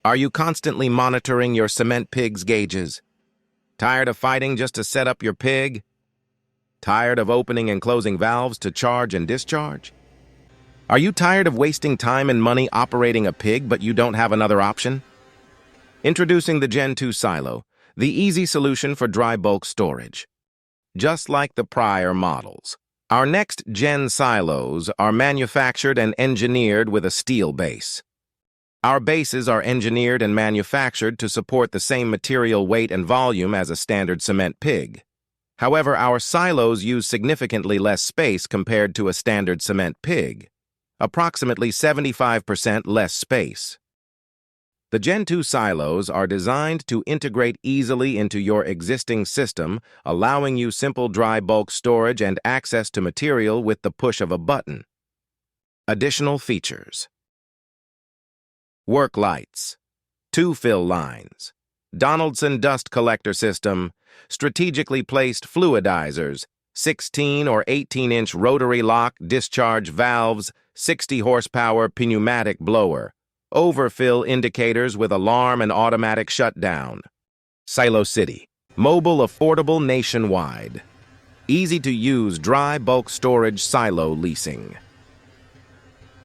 Are you constantly monitoring your cement pig's gauges? Tired of fighting just to set up your pig? Tired of opening and closing valves to charge and discharge? Are you tired of wasting time and money operating a pig but you don't have another option? Introducing the Gen 2 Silo, the easy solution for dry bulk storage. Just like the prior models, our next Gen silos are manufactured and engineered with a steel base. Our bases are engineered and manufactured to support the same material weight and volume as a standard cement pig. However, our silos use significantly less space compared to a standard cement pig, approximately 75% less space. The Gen 2 silos are designed to integrate easily into your existing system, allowing you simple dry bulk storage and access to material with the push of a button. Additional features: work lights, 2 fill lines, Donaldson dust collector system, strategically placed fluidizers, 16 or 18-inch rotary lock discharge valves, 60 horsepower pneumatic blower, overfill indicators with alarm and automatic shutdown. Silo City, mobile, affordable nationwide. Easy to use dry bulk storage silo leasing.